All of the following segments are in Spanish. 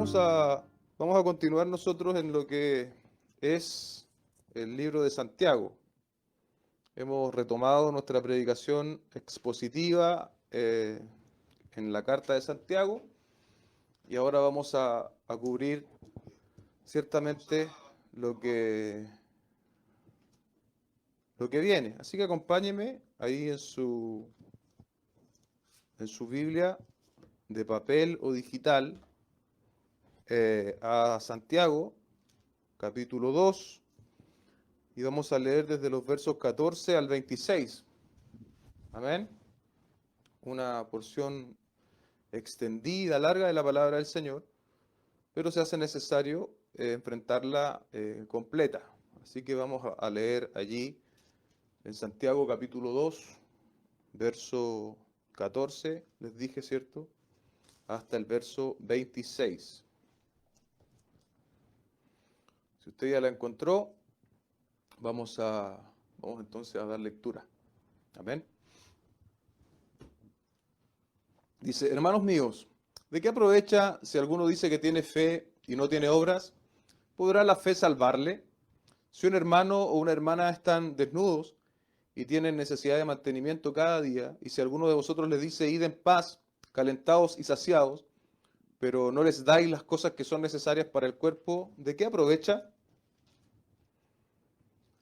Vamos a continuar nosotros en lo que es el libro de Santiago. Hemos retomado nuestra predicación expositiva en la carta de Santiago y ahora vamos a cubrir ciertamente lo que, lo que viene. Así que acompáñeme ahí en su Biblia de papel o digital a Santiago, capítulo 2, y vamos a leer desde los versos 14 al 26. Amén. Una porción extendida, larga de la palabra del Señor, pero se hace necesario enfrentarla completa. Así que vamos a leer allí en Santiago capítulo 2, verso 14, les dije, ¿cierto? Hasta el verso 26. Si usted ya la encontró, vamos entonces a dar lectura. Amén. Dice, hermanos míos, ¿de qué aprovecha si alguno dice que tiene fe y no tiene obras? ¿Podrá la fe salvarle? Si un hermano o una hermana están desnudos y tienen necesidad de mantenimiento cada día, y si alguno de vosotros les dice, id en paz, calentados y saciados, pero no les dais las cosas que son necesarias para el cuerpo, ¿de qué aprovecha?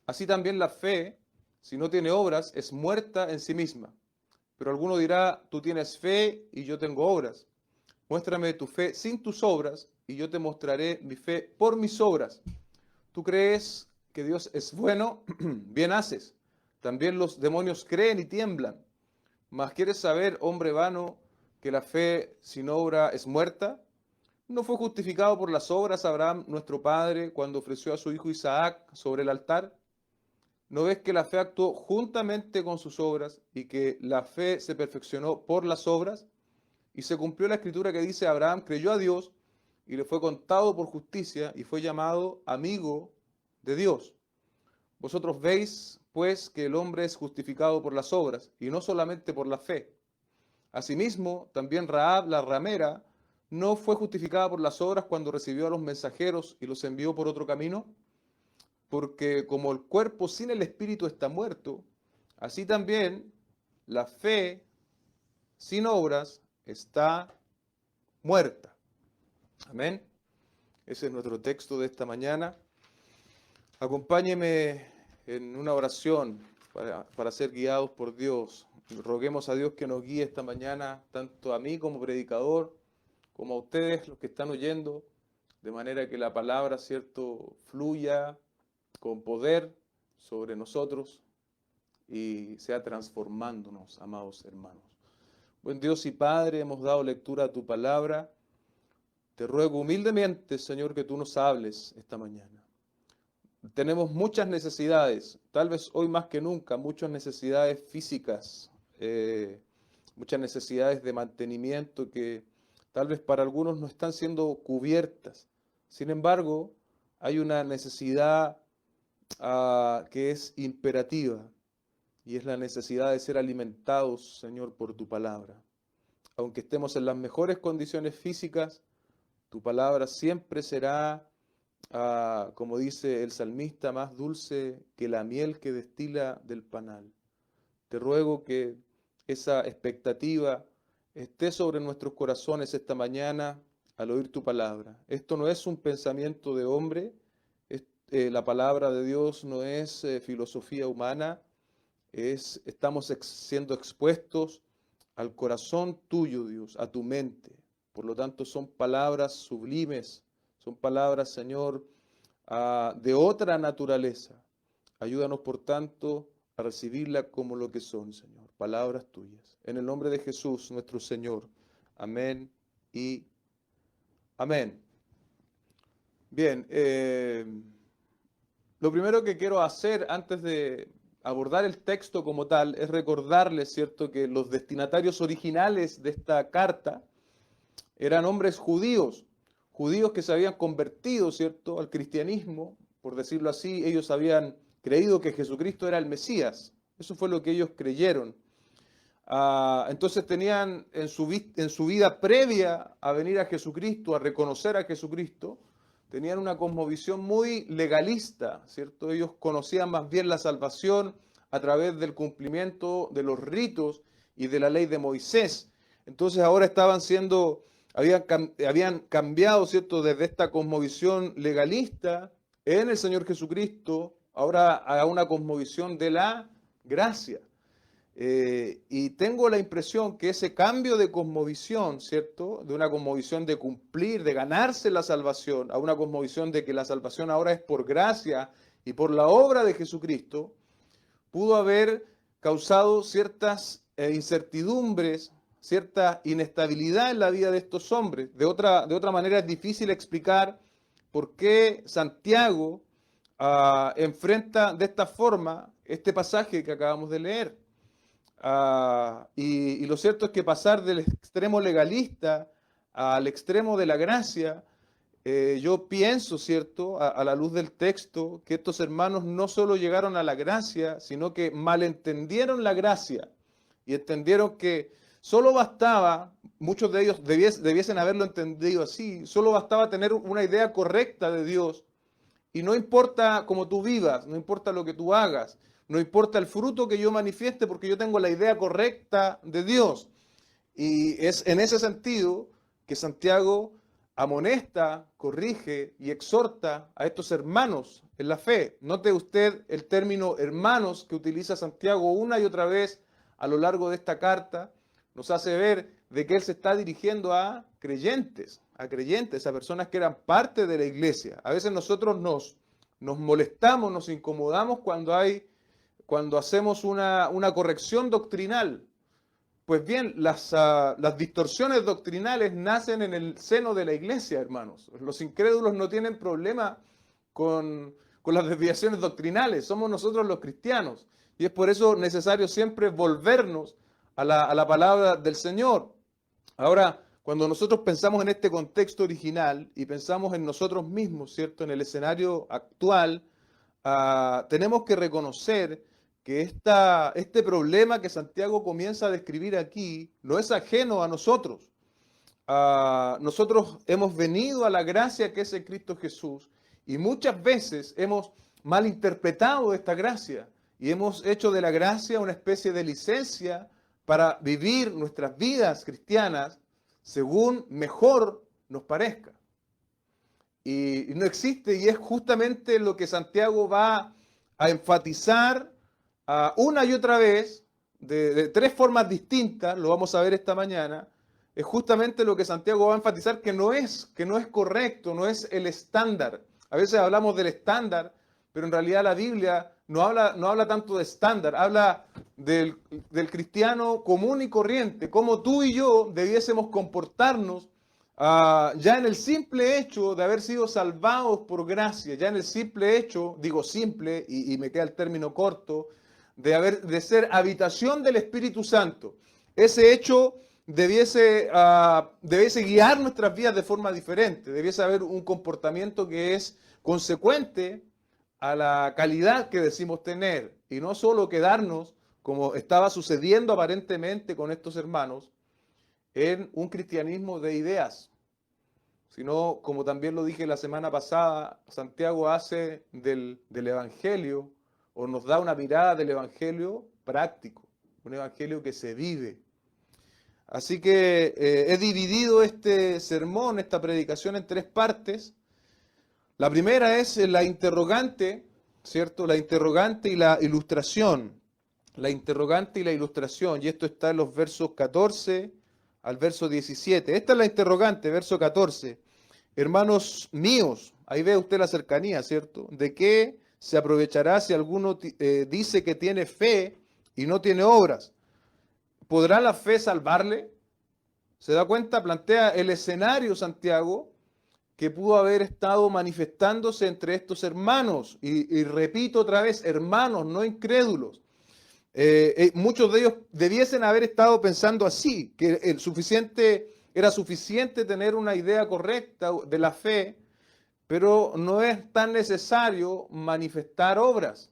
Así también la fe, si no tiene obras, es muerta en sí misma. Pero alguno dirá, tú tienes fe y yo tengo obras. Muéstrame tu fe sin tus obras y yo te mostraré mi fe por mis obras. ¿Tú crees que Dios es bueno? Bien haces. También los demonios creen y tiemblan. Mas ¿quieres saber, hombre vano, que la fe sin obra es muerta? ¿No fue justificado por las obras Abraham, nuestro padre, cuando ofreció a su hijo Isaac sobre el altar? ¿No ves que la fe actuó juntamente con sus obras y que la fe se perfeccionó por las obras? Y se cumplió la escritura que dice, Abraham creyó a Dios y le fue contado por justicia y fue llamado amigo de Dios. Vosotros veis, pues, que el hombre es justificado por las obras y no solamente por la fe. Asimismo, también Rahab, la ramera, no fue justificada por las obras cuando recibió a los mensajeros y los envió por otro camino, porque como el cuerpo sin el espíritu está muerto, así también la fe sin obras está muerta. Amén. Ese es nuestro texto de esta mañana. Acompáñeme en una oración para ser guiados por Dios. Roguemos a Dios que nos guíe esta mañana, tanto a mí como predicador, como a ustedes, los que están oyendo, de manera que la palabra, ¿cierto?, fluya con poder sobre nosotros y sea transformándonos, amados hermanos. Buen Dios y Padre, hemos dado lectura a tu palabra. Te ruego humildemente, Señor, que tú nos hables esta mañana. Tenemos muchas necesidades, tal vez hoy más que nunca, muchas necesidades físicas, muchas necesidades de mantenimiento que tal vez para algunos no están siendo cubiertas. Sin embargo, hay una necesidad que es imperativa y es la necesidad de ser alimentados, Señor, por tu palabra. Aunque estemos en las mejores condiciones físicas, tu palabra siempre será, como dice el salmista, más dulce que la miel que destila del panal. Te ruego que esa expectativa esté sobre nuestros corazones esta mañana al oír tu palabra. Esto no es un pensamiento de hombre, la palabra de Dios no es filosofía humana, estamos siendo expuestos al corazón tuyo, Dios, a tu mente. Por lo tanto, son palabras sublimes, son palabras, Señor, de otra naturaleza. Ayúdanos, por tanto, a recibirlas como lo que son, Señor, palabras tuyas. En el nombre de Jesús, nuestro Señor. Amén y amén. Bien, lo primero que quiero hacer antes de abordar el texto como tal es recordarles, ¿cierto?, que los destinatarios originales de esta carta eran hombres judíos, judíos que se habían convertido, ¿cierto?, al cristianismo, por decirlo así. Ellos habían creído que Jesucristo era el Mesías. Eso fue lo que ellos creyeron. Entonces tenían en su vida previa a venir a Jesucristo, a reconocer a Jesucristo, tenían una cosmovisión muy legalista, ¿cierto? Ellos conocían más bien la salvación a través del cumplimiento de los ritos y de la ley de Moisés. Entonces ahora habían cambiado, ¿cierto? Desde esta cosmovisión legalista en el Señor Jesucristo, ahora a una cosmovisión de la gracia. Y tengo la impresión que ese cambio de cosmovisión, ¿cierto? De una cosmovisión de cumplir, de ganarse la salvación, a una cosmovisión de que la salvación ahora es por gracia y por la obra de Jesucristo, pudo haber causado ciertas incertidumbres, cierta inestabilidad en la vida de estos hombres. De otra manera es difícil explicar por qué Santiago enfrenta de esta forma este pasaje que acabamos de leer. Y lo cierto es que pasar del extremo legalista al extremo de la gracia, yo pienso, ¿cierto?, a la luz del texto, que estos hermanos no solo llegaron a la gracia, sino que malentendieron la gracia y entendieron que solo bastaba, muchos de ellos debiesen haberlo entendido así, solo bastaba tener una idea correcta de Dios y no importa cómo tú vivas, no importa lo que tú hagas, no importa el fruto que yo manifieste porque yo tengo la idea correcta de Dios. Y es en ese sentido que Santiago amonesta, corrige y exhorta a estos hermanos en la fe. Note usted el término hermanos que utiliza Santiago una y otra vez a lo largo de esta carta. Nos hace ver de que él se está dirigiendo a creyentes, a personas que eran parte de la iglesia. A veces nosotros nos molestamos, nos incomodamos cuando hacemos una corrección doctrinal. Pues bien, las distorsiones doctrinales nacen en el seno de la iglesia, hermanos. Los incrédulos no tienen problema con las desviaciones doctrinales, somos nosotros los cristianos. Y es por eso necesario siempre volvernos a la palabra del Señor. Ahora, cuando nosotros pensamos en este contexto original y pensamos en nosotros mismos, ¿cierto?, en el escenario actual, tenemos que reconocer que este problema que Santiago comienza a describir aquí no es ajeno a nosotros. Nosotros hemos venido a la gracia que es en Cristo Jesús y muchas veces hemos malinterpretado esta gracia y hemos hecho de la gracia una especie de licencia para vivir nuestras vidas cristianas según mejor nos parezca. Y no existe, y es justamente lo que Santiago va a enfatizar una y otra vez, de tres formas distintas, lo vamos a ver esta mañana, es justamente lo que Santiago va a enfatizar que no es correcto, no es el estándar. A veces hablamos del estándar, pero en realidad la Biblia no habla tanto de estándar, habla del cristiano común y corriente, como tú y yo debiésemos comportarnos ya en el simple hecho de haber sido salvados por gracia, ya en el simple hecho, digo simple y me queda el término corto, de ser habitación del Espíritu Santo. Ese hecho debiese guiar nuestras vidas de forma diferente, debiese haber un comportamiento que es consecuente a la calidad que decimos tener y no solo quedarnos, como estaba sucediendo aparentemente con estos hermanos, en un cristianismo de ideas, sino, como también lo dije la semana pasada, Santiago hace del Evangelio, o nos da una mirada del Evangelio práctico, un Evangelio que se vive. Así que he dividido este sermón, esta predicación en tres partes. La primera es la interrogante, ¿cierto? La interrogante y la ilustración. La interrogante y la ilustración, y esto está en los versos 14 al verso 17. Esta es la interrogante, verso 14. Hermanos míos, ahí ve usted la cercanía, ¿cierto? ¿De qué se aprovechará si alguno dice que tiene fe y no tiene obras? ¿Podrá la fe salvarle? ¿Se da cuenta? Plantea el escenario, Santiago, que pudo haber estado manifestándose entre estos hermanos. Y repito otra vez, hermanos, no incrédulos. Muchos de ellos debiesen haber estado pensando así, que era suficiente tener una idea correcta de la fe, pero no es tan necesario manifestar obras,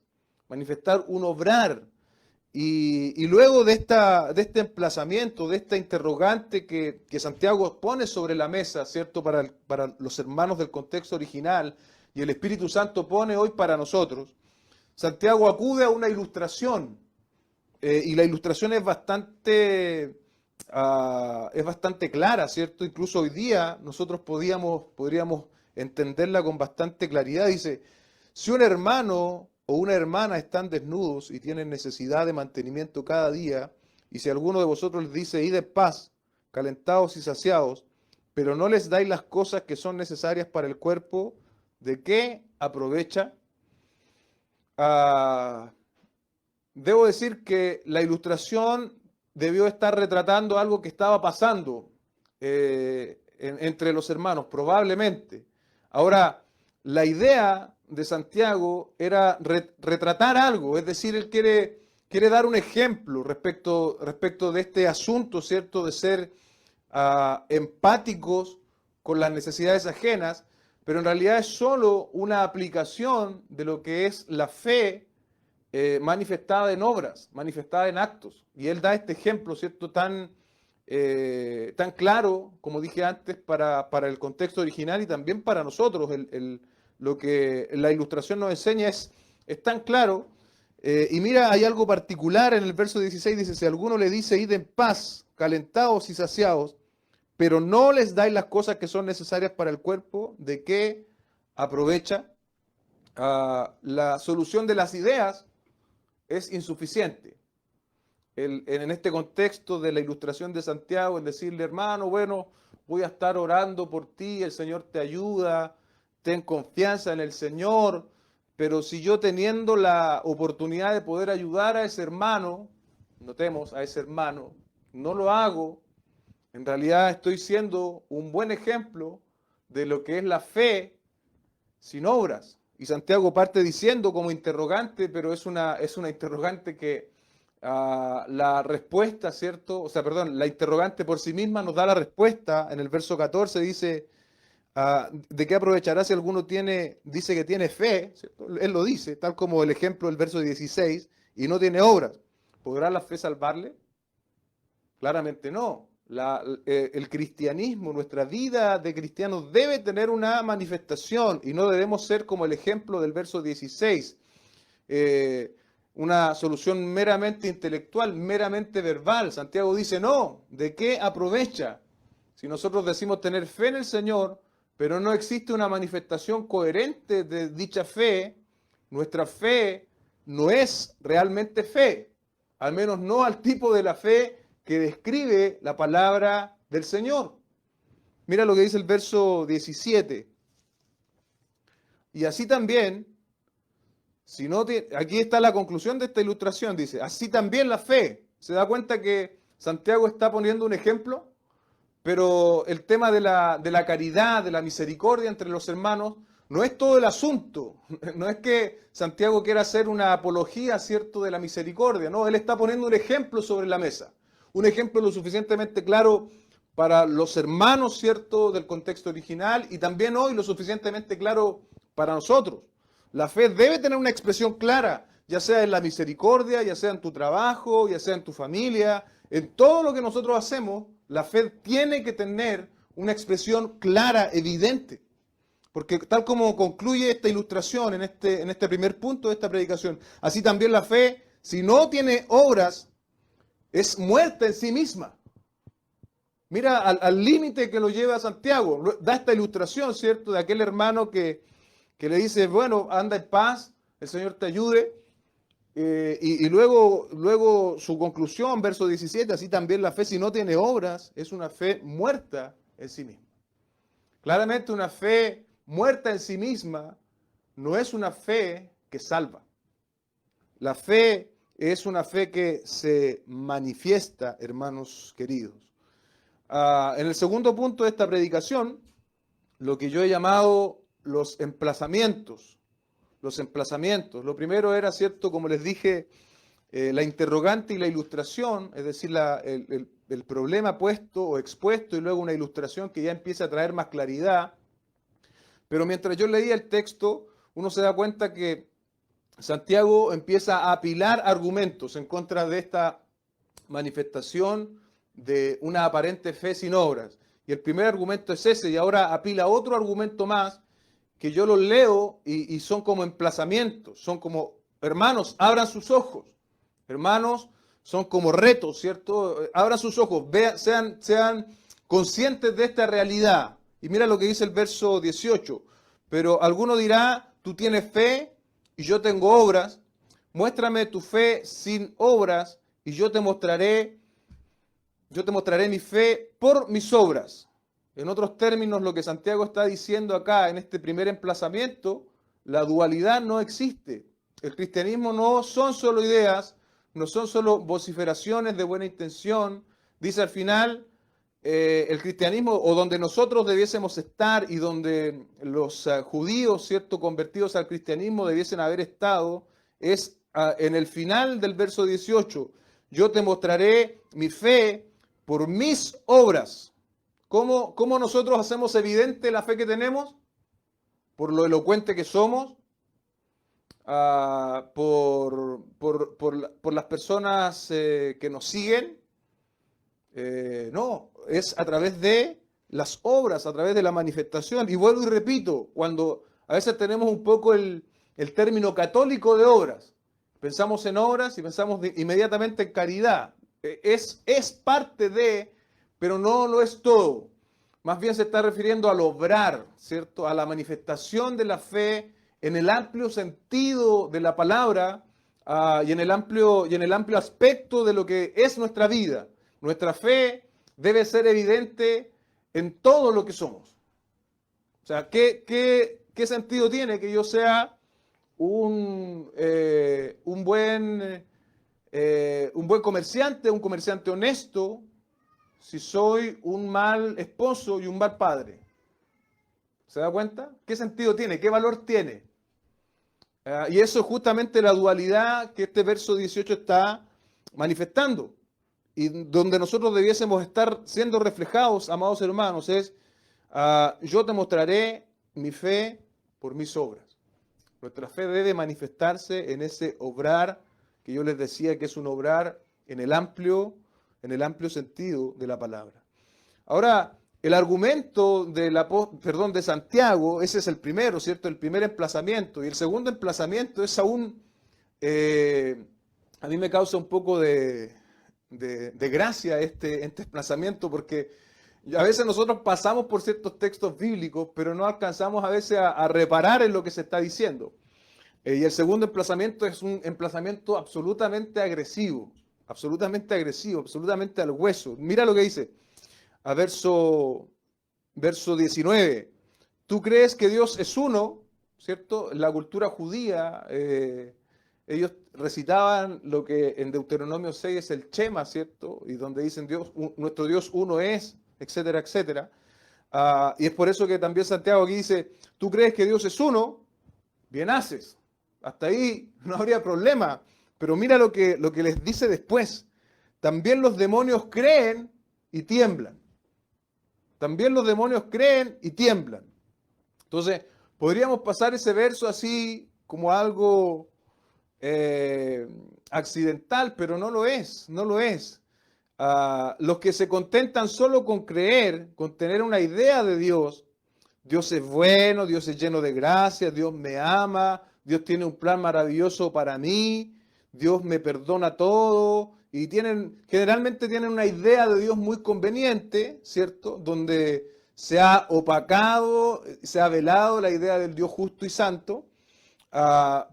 manifestar un obrar. Y luego de este emplazamiento, de esta interrogante que Santiago pone sobre la mesa, ¿cierto? Para los hermanos del contexto original, y el Espíritu Santo pone hoy para nosotros, Santiago acude a una ilustración, y la ilustración es bastante clara, ¿cierto? Incluso hoy día nosotros podríamos entenderla con bastante claridad. Dice, si un hermano o una hermana están desnudos y tienen necesidad de mantenimiento cada día, y si alguno de vosotros les dice, id en paz, calentados y saciados, pero no les dais las cosas que son necesarias para el cuerpo, ¿de qué aprovecha? Debo decir que la ilustración debió estar retratando algo que estaba pasando entre los hermanos, probablemente. Ahora, la idea de Santiago era retratar algo, es decir, él quiere dar un ejemplo respecto de este asunto, ¿cierto? De ser empáticos con las necesidades ajenas, pero en realidad es solo una aplicación de lo que es la fe manifestada en obras, manifestada en actos. Y él da este ejemplo, ¿cierto? Tan claro, como dije antes, para el contexto original y también para nosotros. Lo que la ilustración nos enseña es tan claro. Y mira, hay algo particular en el verso 16, dice, si alguno le dice, id en paz, calentados y saciados, pero no les dais las cosas que son necesarias para el cuerpo, ¿de qué aprovecha? La solución de las ideas es insuficiente. En este contexto de la ilustración de Santiago, el decirle, hermano, bueno, voy a estar orando por ti, el Señor te ayuda, ten confianza en el Señor, pero si yo teniendo la oportunidad de poder ayudar a ese hermano, notemos, a ese hermano, no lo hago, en realidad estoy siendo un buen ejemplo de lo que es la fe sin obras. Y Santiago parte diciendo como interrogante, pero es una interrogante que la respuesta, ¿cierto? O sea, perdón, la interrogante por sí misma nos da la respuesta. En el verso 14 dice, ¿de qué aprovechará si alguno dice que tiene fe? ¿Cierto? Él lo dice, tal como el ejemplo del verso 16, y no tiene obras. ¿Podrá la fe salvarle? Claramente no. El cristianismo, nuestra vida de cristianos debe tener una manifestación y no debemos ser como el ejemplo del verso 16, una solución meramente intelectual, meramente verbal. Santiago dice, no, ¿de qué aprovecha? Si nosotros decimos tener fe en el Señor, pero no existe una manifestación coherente de dicha fe, nuestra fe no es realmente fe, al menos no al tipo de la fe que describe la palabra del Señor. Mira lo que dice el verso 17. Y así también, aquí está la conclusión de esta ilustración, dice, así también la fe. ¿Se da cuenta que Santiago está poniendo un ejemplo? Pero el tema de la caridad, de la misericordia entre los hermanos, no es todo el asunto. No es que Santiago quiera hacer una apología, ¿cierto?, de la misericordia. No, él está poniendo un ejemplo sobre la mesa. Un ejemplo lo suficientemente claro para los hermanos, ¿cierto?, del contexto original y también hoy lo suficientemente claro para nosotros. La fe debe tener una expresión clara, ya sea en la misericordia, ya sea en tu trabajo, ya sea en tu familia, en todo lo que nosotros hacemos. La fe tiene que tener una expresión clara, evidente. Porque tal como concluye esta ilustración en este primer punto de esta predicación, así también la fe, si no tiene obras, es muerta en sí misma. Mira al límite que lo lleva Santiago. Da esta ilustración, ¿cierto?, de aquel hermano que le dice, bueno, anda en paz, el Señor te ayude. Y luego su conclusión, verso 17, así también la fe, si no tiene obras, es una fe muerta en sí misma. Claramente una fe muerta en sí misma no es una fe que salva. La fe es una fe que se manifiesta, hermanos queridos. En el segundo punto de esta predicación, lo que yo he llamado los emplazamientos. Los emplazamientos. Lo primero era, ¿cierto?, como les dije, la interrogante y la ilustración, es decir, el problema puesto o expuesto y luego una ilustración que ya empieza a traer más claridad. Pero mientras yo leía el texto, uno se da cuenta que Santiago empieza a apilar argumentos en contra de esta manifestación de una aparente fe sin obras. Y el primer argumento es ese, y ahora apila otro argumento más, que yo los leo y son como emplazamientos, son como, hermanos, abran sus ojos. Hermanos, son como retos, ¿cierto? Abran sus ojos, vean, sean conscientes de esta realidad. Y mira lo que dice el verso 18. Pero alguno dirá, tú tienes fe y yo tengo obras. Muéstrame tu fe sin obras y yo te mostraré mi fe por mis obras. En otros términos, lo que Santiago está diciendo acá en este primer emplazamiento, la dualidad no existe. El cristianismo no son solo ideas, no son solo vociferaciones de buena intención. Dice al final, el cristianismo, o donde nosotros debiésemos estar y donde los judíos, ¿cierto?, convertidos al cristianismo debiesen haber estado, es en el final del verso 18. Yo te mostraré mi fe por mis obras. ¿Cómo nosotros hacemos evidente la fe que tenemos? Por lo elocuente que somos, por las personas que nos siguen. No, es a través de las obras, a través de la manifestación. Y vuelvo y repito, cuando a veces tenemos un poco el término católico de obras, pensamos en obras y pensamos inmediatamente en caridad. Es parte de, pero no lo es todo. Más bien se está refiriendo al obrar, ¿cierto? A la manifestación de la fe en el amplio sentido de la palabra y en el amplio aspecto de lo que es nuestra vida. Nuestra fe debe ser evidente en todo lo que somos. O sea, ¿qué sentido tiene que yo sea un buen comerciante, un comerciante honesto, si soy un mal esposo y un mal padre? ¿Se da cuenta? ¿Qué sentido tiene? ¿Qué valor tiene? Y eso es justamente la dualidad que este verso 18 está manifestando. Y donde nosotros debiésemos estar siendo reflejados, amados hermanos, es yo te mostraré mi fe por mis obras. Nuestra fe debe manifestarse en ese obrar que yo les decía que es un obrar en el amplio sentido de la palabra. Ahora, el argumento de Santiago, ese es el primero, ¿cierto? El primer emplazamiento. Y el segundo emplazamiento es aún, a mí me causa un poco de gracia este emplazamiento, porque a veces nosotros pasamos por ciertos textos bíblicos, pero no alcanzamos a veces a reparar en lo que se está diciendo. Y el segundo emplazamiento es un emplazamiento absolutamente agresivo, absolutamente al hueso. Mira lo que dice, a verso 19. Tú crees que Dios es uno, ¿cierto? En la cultura judía, ellos recitaban lo que en Deuteronomio 6 es el Shema, ¿cierto? Y donde dicen nuestro Dios uno es, etcétera, etcétera. Y es por eso que también Santiago aquí dice, tú crees que Dios es uno, bien haces. Hasta ahí no habría problema. Pero mira lo que les dice después. También los demonios creen y tiemblan. También los demonios creen y tiemblan. Entonces, podríamos pasar ese verso así como algo accidental, pero no lo es, no lo es. Los que se contentan solo con creer, con tener una idea de Dios, Dios es bueno, Dios es lleno de gracia, Dios me ama, Dios tiene un plan maravilloso para mí, Dios me perdona todo, y generalmente tienen una idea de Dios muy conveniente, ¿cierto? Donde se ha opacado, se ha velado la idea del Dios justo y santo,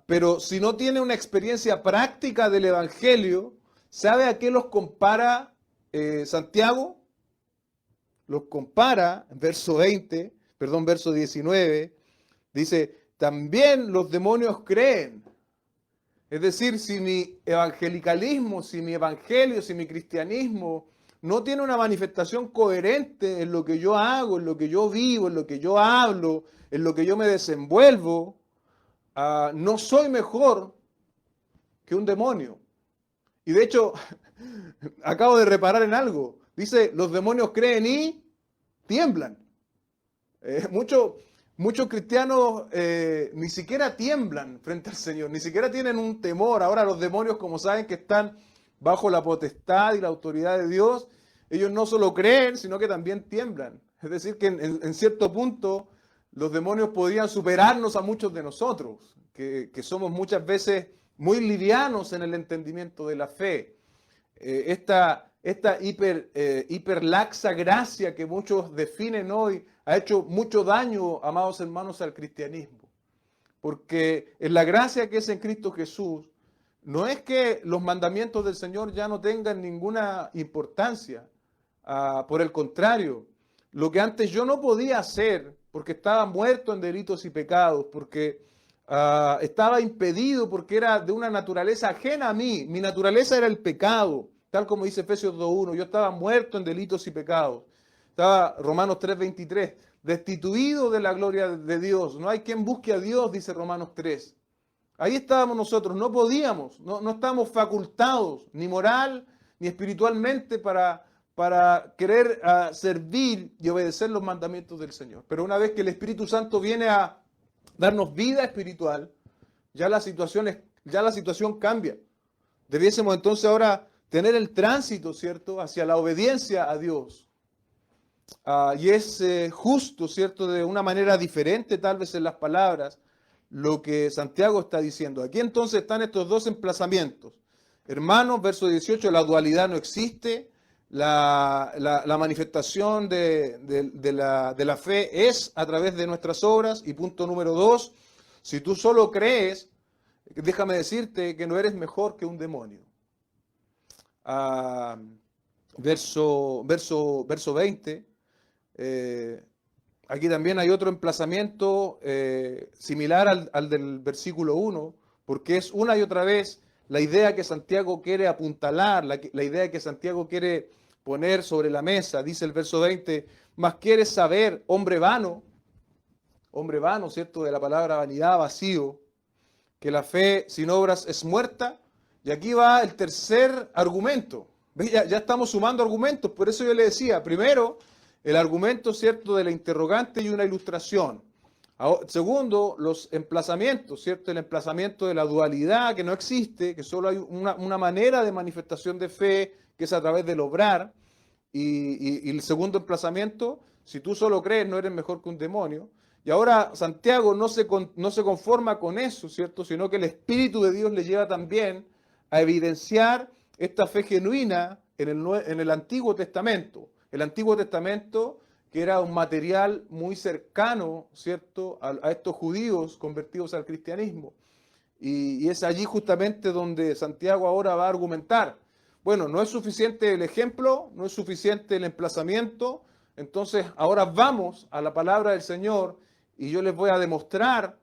pero si no tiene una experiencia práctica del Evangelio, ¿sabe a qué los compara Santiago? Los compara, verso 19, dice, también los demonios creen. Es decir, si mi evangelicalismo, si mi evangelio, si mi cristianismo no tiene una manifestación coherente en lo que yo hago, en lo que yo vivo, en lo que yo hablo, en lo que yo me desenvuelvo, no soy mejor que un demonio. Y de hecho, acabo de reparar en algo. Dice, los demonios creen y tiemblan. Muchos cristianos ni siquiera tiemblan frente al Señor, ni siquiera tienen un temor. Ahora los demonios, como saben que están bajo la potestad y la autoridad de Dios, ellos no solo creen, sino que también tiemblan. Es decir, que en cierto punto los demonios podrían superarnos a muchos de nosotros, que somos muchas veces muy livianos en el entendimiento de la fe. Esta hiperlaxa gracia que muchos definen hoy ha hecho mucho daño, amados hermanos, al cristianismo. Porque en la gracia que es en Cristo Jesús, no es que los mandamientos del Señor ya no tengan ninguna importancia. Por el contrario, lo que antes yo no podía hacer, porque estaba muerto en delitos y pecados, porque estaba impedido, porque era de una naturaleza ajena a mí. Mi naturaleza era el pecado, tal como dice Efesios 2:1. Yo estaba muerto en delitos y pecados. Estaba Romanos 3:23, destituido de la gloria de Dios. No hay quien busque a Dios, dice Romanos 3. Ahí estábamos nosotros, no podíamos, no estábamos facultados, ni moral, ni espiritualmente, para querer servir y obedecer los mandamientos del Señor. Pero una vez que el Espíritu Santo viene a darnos vida espiritual, ya la situación cambia. Debiésemos entonces ahora tener el tránsito, ¿cierto?, hacia la obediencia a Dios. Y es justo, ¿cierto?, de una manera diferente tal vez en las palabras, lo que Santiago está diciendo. Aquí entonces están estos dos emplazamientos. Hermanos, verso 18, la dualidad no existe, la manifestación de la fe es a través de nuestras obras. Y punto número 2, si tú solo crees, déjame decirte que no eres mejor que un demonio. Verso 20, aquí también hay otro emplazamiento similar al del versículo 1, porque es una y otra vez la idea que Santiago quiere apuntalar, la idea que Santiago quiere poner sobre la mesa. Dice el verso 20, mas quieres saber, hombre vano, ¿cierto?, de la palabra vanidad, vacío, que la fe sin obras es muerta. Y aquí va el tercer argumento. ¿Ves? Ya estamos sumando argumentos, por eso yo le decía, primero, el argumento, ¿cierto?, de la interrogante y una ilustración. Segundo, los emplazamientos, ¿cierto?, el emplazamiento de la dualidad, que no existe, que solo hay una manera de manifestación de fe, que es a través del obrar. Y el segundo emplazamiento, si tú solo crees, no eres mejor que un demonio. Y ahora Santiago no se conforma con eso, ¿cierto?, sino que el Espíritu de Dios le lleva también a evidenciar esta fe genuina en el Antiguo Testamento. El Antiguo Testamento, que era un material muy cercano, ¿cierto?, a estos judíos convertidos al cristianismo. Y es allí justamente donde Santiago ahora va a argumentar. Bueno, no es suficiente el ejemplo, no es suficiente el emplazamiento, entonces ahora vamos a la palabra del Señor y yo les voy a demostrar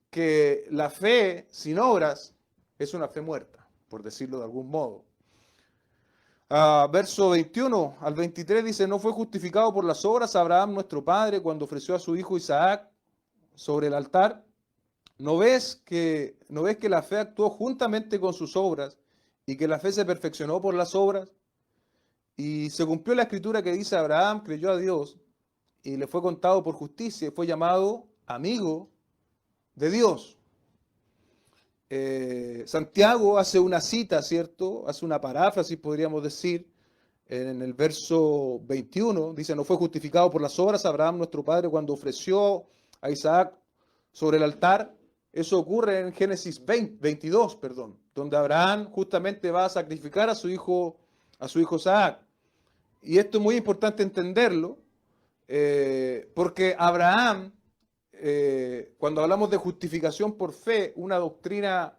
que la fe sin obras es una fe muerta, por decirlo de algún modo. Verso 21 al 23 dice, no fue justificado por las obras Abraham nuestro padre cuando ofreció a su hijo Isaac sobre el altar. ¿No ves que la fe actuó juntamente con sus obras y que la fe se perfeccionó por las obras? Y se cumplió la escritura que dice, Abraham creyó a Dios y le fue contado por justicia y fue llamado amigo de Dios. Santiago hace una cita, ¿cierto? Hace una paráfrasis, podríamos decir, en el verso 21. Dice, no fue justificado por las obras Abraham nuestro padre cuando ofreció a Isaac sobre el altar. Eso ocurre en Génesis 22, donde Abraham justamente va a sacrificar a su hijo Isaac. Y esto es muy importante entenderlo, porque Abraham, cuando hablamos de justificación por fe, una doctrina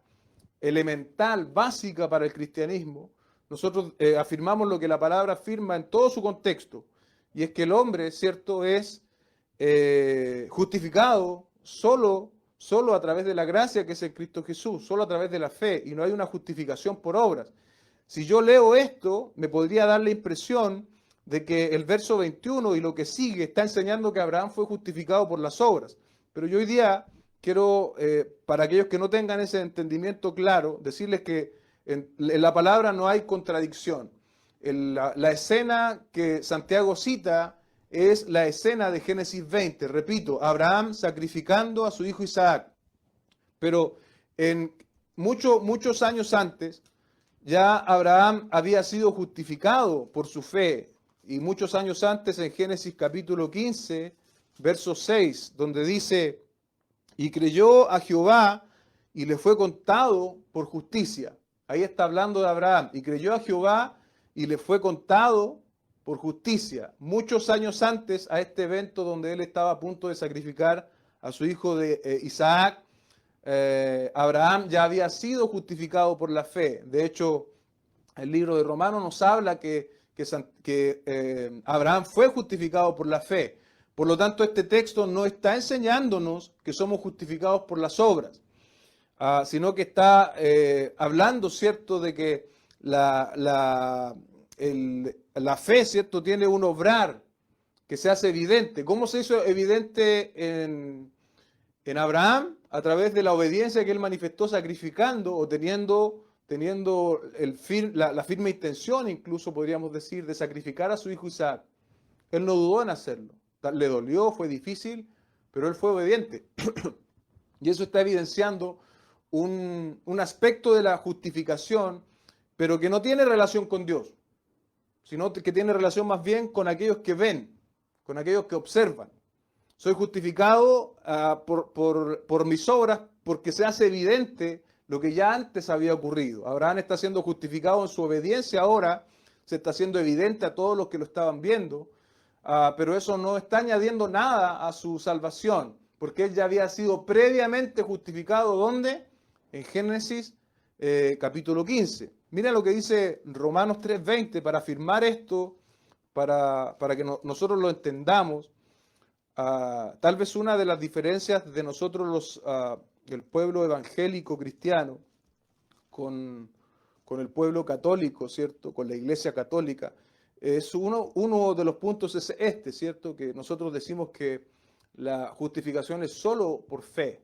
elemental, básica para el cristianismo, nosotros afirmamos lo que la palabra afirma en todo su contexto, y es que el hombre, ¿cierto?, es justificado solo a través de la gracia que es en Cristo Jesús, solo a través de la fe, y no hay una justificación por obras. Si yo leo esto, me podría dar la impresión de que el verso 21 y lo que sigue está enseñando que Abraham fue justificado por las obras. Pero yo hoy día quiero, para aquellos que no tengan ese entendimiento claro, decirles que en la palabra no hay contradicción. La escena que Santiago cita es la escena de Génesis 20. Repito, Abraham sacrificando a su hijo Isaac. Pero en muchos años antes, ya Abraham había sido justificado por su fe. Y muchos años antes, en Génesis capítulo 15, verso 6, donde dice, y creyó a Jehová y le fue contado por justicia. Ahí está hablando de Abraham. Y creyó a Jehová y le fue contado por justicia. Muchos años antes a este evento donde él estaba a punto de sacrificar a su hijo de Isaac, Abraham ya había sido justificado por la fe. De hecho, el libro de Romanos nos habla que Abraham fue justificado por la fe. Por lo tanto, este texto no está enseñándonos que somos justificados por las obras, sino que está hablando, ¿cierto?, de que la fe, ¿cierto?, tiene un obrar que se hace evidente. ¿Cómo se hizo evidente en Abraham? A través de la obediencia que él manifestó sacrificando o teniendo la firme intención, incluso podríamos decir, de sacrificar a su hijo Isaac. Él no dudó en hacerlo. Le dolió, fue difícil, pero él fue obediente. Y eso está evidenciando un aspecto de la justificación, pero que no tiene relación con Dios, sino que tiene relación más bien con aquellos que ven, con aquellos que observan. Soy justificado por mis obras porque se hace evidente lo que ya antes había ocurrido. Abraham está siendo justificado en su obediencia, ahora se está haciendo evidente a todos los que lo estaban viendo, pero eso no está añadiendo nada a su salvación, porque él ya había sido previamente justificado, ¿dónde? En Génesis capítulo 15. Mira lo que dice Romanos 3:20 para afirmar esto, para que nosotros lo entendamos. Tal vez una de las diferencias de nosotros el pueblo evangélico cristiano con el pueblo católico, ¿cierto? Con la iglesia católica, es uno de los puntos es este, ¿cierto? Que nosotros decimos que la justificación es solo por fe.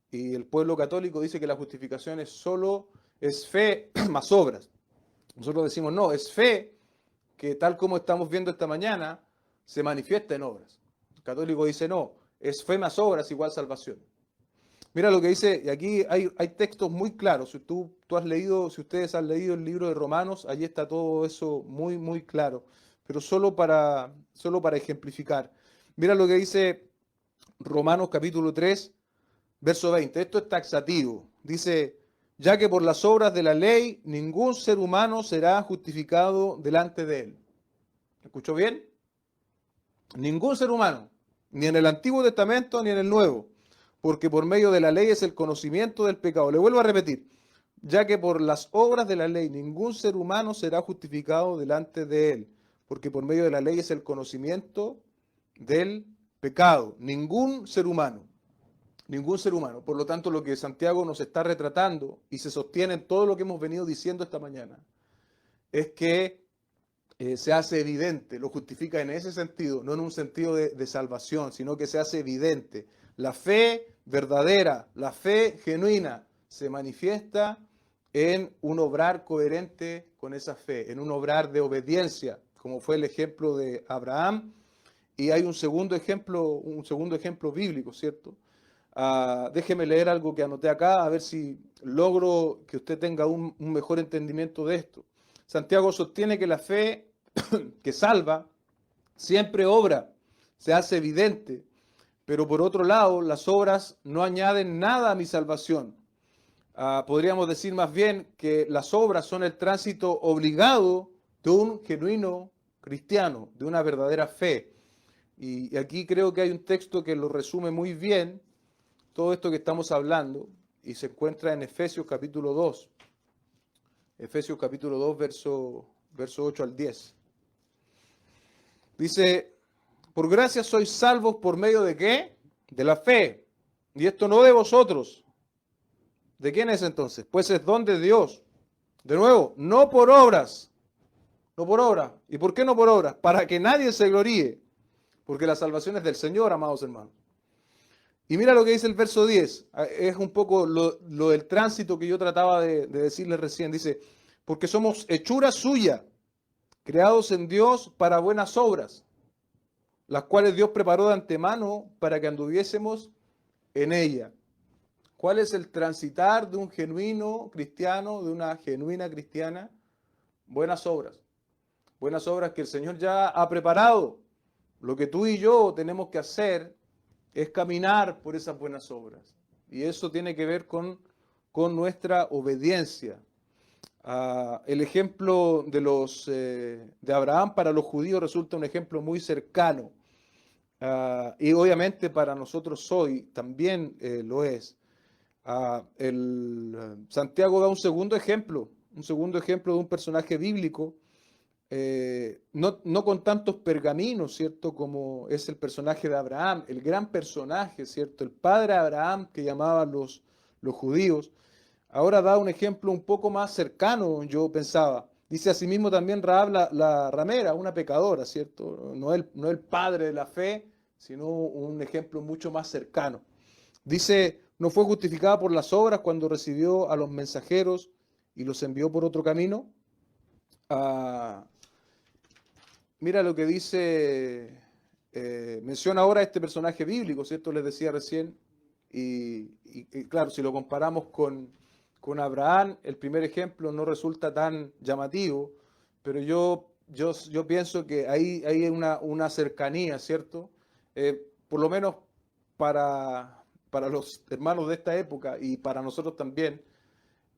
Y el pueblo católico dice que la justificación es fe más obras. Nosotros decimos, no, es fe que tal como estamos viendo esta mañana, se manifiesta en obras. El católico dice, no, es fe más obras igual salvación. Mira lo que dice, y aquí hay textos muy claros. Si tú has leído, si ustedes han leído el libro de Romanos, allí está todo eso muy, muy claro. Pero solo para ejemplificar. Mira lo que dice Romanos capítulo 3, verso 20. Esto es taxativo. Dice, ya que por las obras de la ley ningún ser humano será justificado delante de él. ¿Escuchó bien? Ningún ser humano, ni en el Antiguo Testamento ni en el Nuevo, porque por medio de la ley es el conocimiento del pecado. Le vuelvo a repetir, ya que por las obras de la ley ningún ser humano será justificado delante de él, porque por medio de la ley es el conocimiento del pecado. Ningún ser humano. Ningún ser humano. Por lo tanto, lo que Santiago nos está retratando y se sostiene en todo lo que hemos venido diciendo esta mañana es que se hace evidente, lo justifica en ese sentido, no en un sentido de salvación, sino que se hace evidente. La fe verdadera, la fe genuina, se manifiesta en un obrar coherente con esa fe, en un obrar de obediencia, como fue el ejemplo de Abraham. Y hay un segundo ejemplo bíblico, ¿cierto? Déjeme leer algo que anoté acá, a ver si logro que usted tenga un mejor entendimiento de esto. Santiago sostiene que la fe que salva siempre obra, se hace evidente, pero por otro lado, las obras no añaden nada a mi salvación. Podríamos decir más bien que las obras son el tránsito obligado de un genuino cristiano, de una verdadera fe. Y aquí creo que hay un texto que lo resume muy bien, todo esto que estamos hablando, y se encuentra en Efesios capítulo 2. Efesios capítulo 2, verso 8 al 10. Dice, por gracia sois salvos por medio de ¿qué? De la fe. Y esto no de vosotros. ¿De quién es entonces? Pues es don de Dios. De nuevo, no por obras. No por obras. ¿Y por qué no por obras? Para que nadie se gloríe. Porque la salvación es del Señor, amados hermanos. Y mira lo que dice el verso 10. Es un poco lo del tránsito que yo trataba de decirles recién. Dice, porque somos hechura suya, creados en Dios para buenas obras, las cuales Dios preparó de antemano para que anduviésemos en ella. ¿Cuál es el transitar de un genuino cristiano, de una genuina cristiana? Buenas obras. Buenas obras que el Señor ya ha preparado. Lo que tú y yo tenemos que hacer es caminar por esas buenas obras. Y eso tiene que ver con nuestra obediencia. El ejemplo de Abraham para los judíos resulta un ejemplo muy cercano. Y obviamente para nosotros hoy también lo es. Santiago da un segundo ejemplo de un personaje bíblico, no con tantos pergaminos, ¿cierto? Como es el personaje de Abraham, el gran personaje, ¿cierto? El padre de Abraham que llamaban los judíos. Ahora da un ejemplo un poco más cercano, yo pensaba. Dice asimismo también Rahab la ramera, una pecadora, ¿cierto? No el padre de la fe, sino un ejemplo mucho más cercano. Dice, no fue justificada por las obras cuando recibió a los mensajeros y los envió por otro camino. Ah, mira lo que dice, menciona ahora este personaje bíblico, ¿cierto? Les decía recién. Y claro, si lo comparamos con Abraham, el primer ejemplo no resulta tan llamativo, pero yo pienso que ahí hay una cercanía, ¿cierto? Por lo menos para los hermanos de esta época y para nosotros también,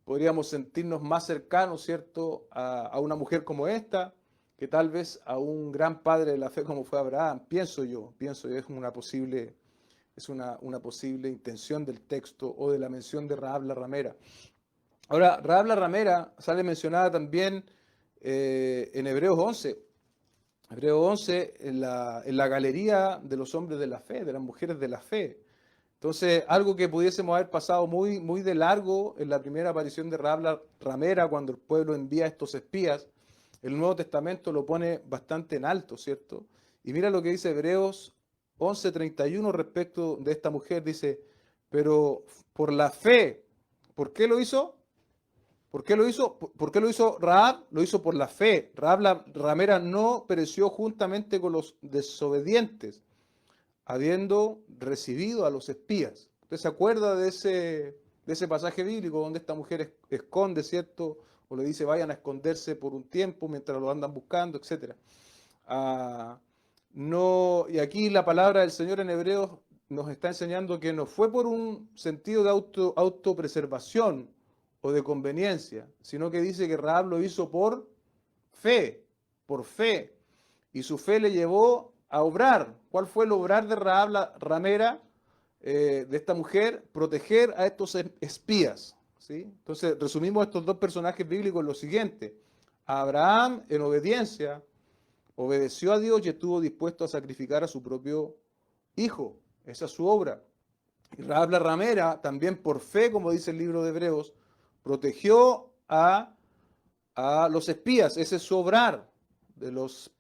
podríamos sentirnos más cercanos, ¿cierto?, a una mujer como esta, que tal vez a un gran padre de la fe como fue Abraham, pienso yo, es una posible intención del texto o de la mención de Rahab la ramera. Ahora, Rahab la ramera sale mencionada también en Hebreos 11. Hebreos 11 en la galería de los hombres de la fe, de las mujeres de la fe. Entonces, algo que pudiésemos haber pasado muy, muy de largo en la primera aparición de Rahab la ramera, cuando el pueblo envía a estos espías, el Nuevo Testamento lo pone bastante en alto, ¿cierto? Y mira lo que dice Hebreos 11:31 respecto de esta mujer, dice, pero por la fe, ¿por qué lo hizo? ¿Por qué lo hizo? ¿Por qué lo hizo Rahab? Lo hizo por la fe. Rahab la ramera no pereció juntamente con los desobedientes, habiendo recibido a los espías. ¿Usted se acuerda de ese pasaje bíblico donde esta mujer esconde, ¿cierto? O le dice vayan a esconderse por un tiempo mientras lo andan buscando, etcétera. No, y aquí la palabra del Señor en Hebreos nos está enseñando que no fue por un sentido de autopreservación o de conveniencia, sino que dice que Rahab lo hizo fe, por fe. Y su fe le llevó a obrar. ¿Cuál fue el obrar de Rahab la ramera, de esta mujer? Proteger a estos espías, ¿sí? Entonces, resumimos estos dos personajes bíblicos en lo siguiente. Abraham, en obediencia, obedeció a Dios y estuvo dispuesto a sacrificar a su propio hijo. Esa es su obra. Y Rahab la ramera, también por fe, como dice el libro de Hebreos, protegió a los espías. Ese es su obrar de los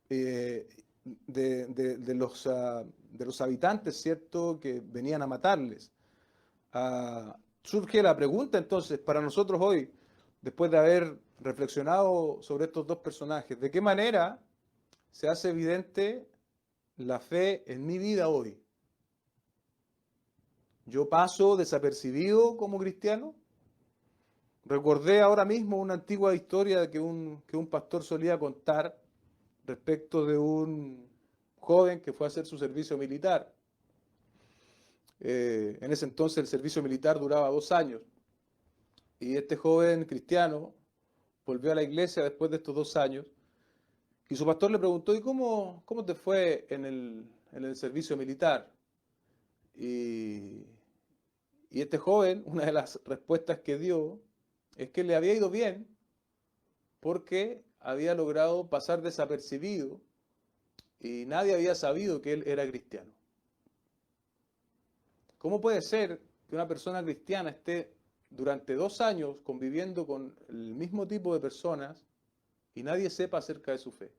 habitantes, ¿cierto?, que venían a matarles. Surge la pregunta entonces para nosotros hoy, después de haber reflexionado sobre estos dos personajes, ¿de qué manera se hace evidente la fe en mi vida hoy? ¿Yo paso desapercibido como cristiano? Recordé ahora mismo una antigua historia que un pastor solía contar respecto de un joven que fue a hacer su servicio militar. En ese entonces el servicio militar duraba 2 años y este joven cristiano volvió a la iglesia después de estos 2 años y su pastor le preguntó, ¿y cómo te fue en el servicio militar? Y, y este joven, una de las respuestas que dio es que le había ido bien porque había logrado pasar desapercibido y nadie había sabido que él era cristiano. ¿Cómo puede ser que una persona cristiana esté durante 2 años conviviendo con el mismo tipo de personas y nadie sepa acerca de su fe?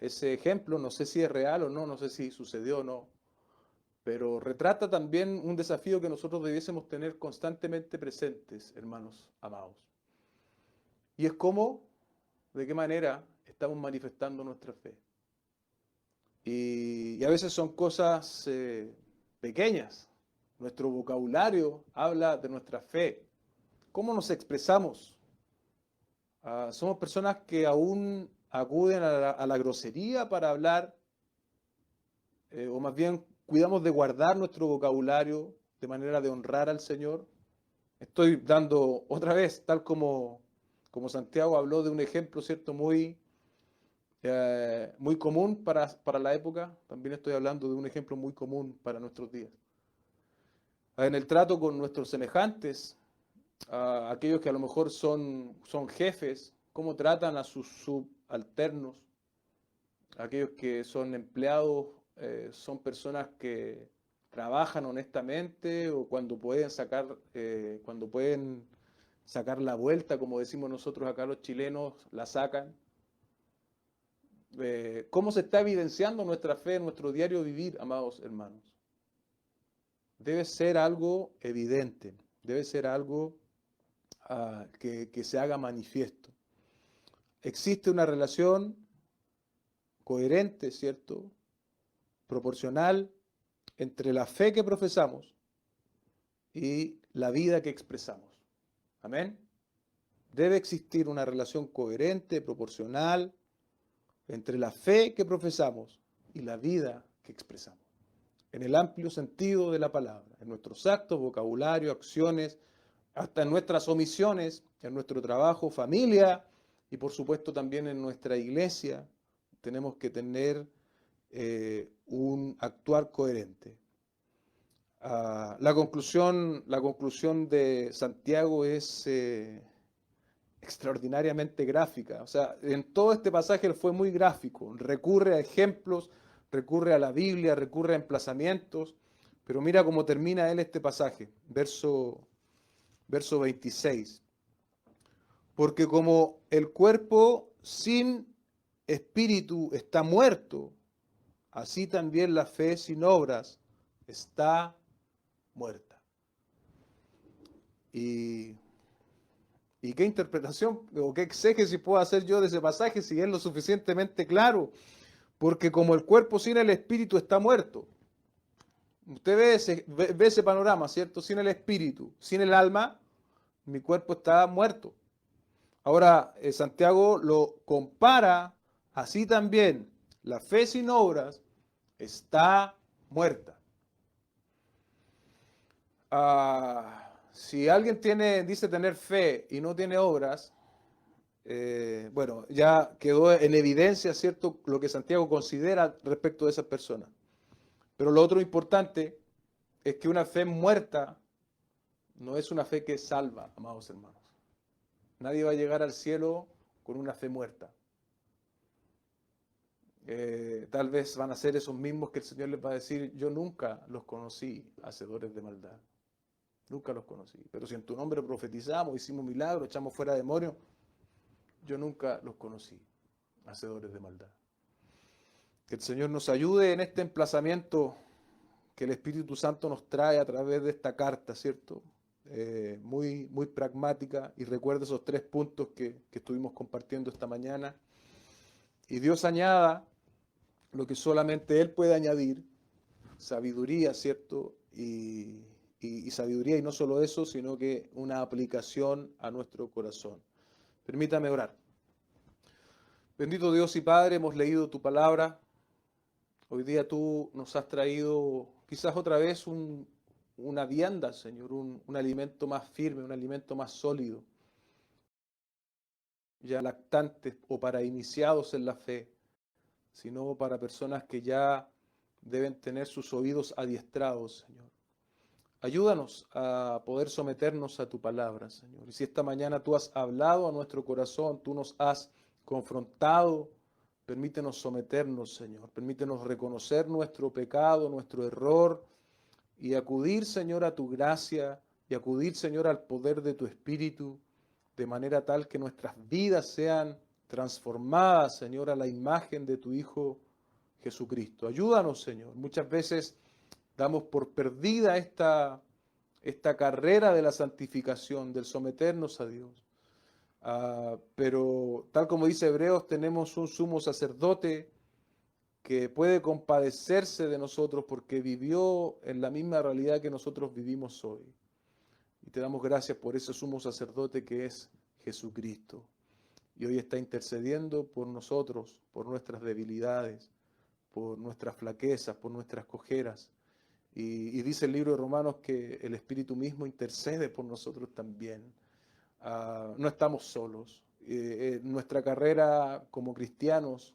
Ese ejemplo no sé si es real o no, no sé si sucedió o no, pero retrata también un desafío que nosotros debiésemos tener constantemente presentes, hermanos amados. Y es cómo, de qué manera estamos manifestando nuestra fe. Y a veces son cosas pequeñas. Nuestro vocabulario habla de nuestra fe. ¿Cómo nos expresamos? Somos personas que aún acuden a la grosería para hablar, o más bien cuidamos de guardar nuestro vocabulario de manera de honrar al Señor. Estoy dando otra vez, tal como Santiago habló de un ejemplo, ¿cierto? Muy común para la época. También estoy hablando de un ejemplo muy común para nuestros días. En el trato con nuestros semejantes, aquellos que a lo mejor son jefes, cómo tratan a sus subalternos, aquellos que son empleados, son personas que trabajan honestamente o cuando pueden sacar la vuelta, como decimos nosotros acá los chilenos, la sacan. ¿Cómo se está evidenciando nuestra fe en nuestro diario vivir, amados hermanos? Debe ser algo evidente, debe ser algo que se haga manifiesto. Existe una relación coherente, ¿cierto? Proporcional entre la fe que profesamos y la vida que expresamos. Amén. Debe existir una relación coherente, proporcional, entre la fe que profesamos y la vida que expresamos. En el amplio sentido de la palabra, en nuestros actos, vocabulario, acciones, hasta en nuestras omisiones, en nuestro trabajo, familia y por supuesto también en nuestra iglesia, tenemos que tener un actuar coherente. La conclusión de Santiago es extraordinariamente gráfica. O sea, en todo este pasaje él fue muy gráfico, recurre a ejemplos, recurre a la Biblia, recurre a emplazamientos, pero mira cómo termina él este pasaje, verso 26. Porque como el cuerpo sin espíritu está muerto, así también la fe sin obras está muerta. ¿Y qué interpretación o qué exégesis puedo hacer yo de ese pasaje si es lo suficientemente claro? Porque como el cuerpo sin el espíritu está muerto. Usted ve ese panorama, ¿cierto? Sin el espíritu, sin el alma, mi cuerpo está muerto. Ahora, Santiago lo compara así también. La fe sin obras está muerta. Si alguien dice tener fe y no tiene obras, bueno, ya quedó en evidencia, ¿cierto?, lo que Santiago considera respecto de esas personas. Pero lo otro importante es que una fe muerta no es una fe que salva, amados hermanos. Nadie va a llegar al cielo con una fe muerta. Tal vez van a ser esos mismos que el Señor les va a decir, yo nunca los conocí, hacedores de maldad. Nunca los conocí. Pero si en tu nombre profetizamos, hicimos milagros, echamos fuera demonios, yo nunca los conocí, hacedores de maldad. Que el Señor nos ayude en este emplazamiento que el Espíritu Santo nos trae a través de esta carta, ¿cierto? Muy, muy pragmática, y recuerda esos 3 puntos que estuvimos compartiendo esta mañana. Y Dios añada lo que solamente Él puede añadir, sabiduría, ¿cierto? Y sabiduría, y no solo eso, sino que una aplicación a nuestro corazón. Permítame orar. Bendito Dios y Padre, hemos leído tu palabra. Hoy día tú nos has traído quizás otra vez una vianda, Señor, un alimento más firme, un alimento más sólido, ya lactantes o para iniciados en la fe, sino para personas que ya deben tener sus oídos adiestrados, Señor. Ayúdanos a poder someternos a tu palabra, Señor. Y si esta mañana tú has hablado a nuestro corazón, tú nos has confrontado, permítenos someternos, Señor. Permítenos reconocer nuestro pecado, nuestro error, y acudir, Señor, a tu gracia, y acudir, Señor, al poder de tu Espíritu, de manera tal que nuestras vidas sean transformadas, Señor, a la imagen de tu Hijo Jesucristo. Ayúdanos, Señor. Muchas veces damos por perdida esta carrera de la santificación, del someternos a Dios. Pero tal como dice Hebreos, tenemos un sumo sacerdote que puede compadecerse de nosotros porque vivió en la misma realidad que nosotros vivimos hoy. Y te damos gracias por ese sumo sacerdote que es Jesucristo. Y hoy está intercediendo por nosotros, por nuestras debilidades, por nuestras flaquezas, por nuestras cojeras. Y dice el libro de Romanos que el Espíritu mismo intercede por nosotros también. No estamos solos. Nuestra carrera como cristianos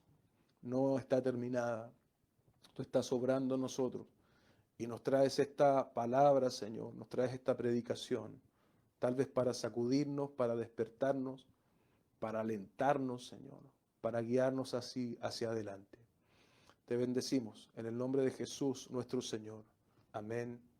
no está terminada. Tú estás obrando en nosotros. Y nos traes esta palabra, Señor, nos traes esta predicación, tal vez para sacudirnos, para despertarnos, para alentarnos, Señor, para guiarnos así hacia adelante. Te bendecimos en el nombre de Jesús, nuestro Señor. Amén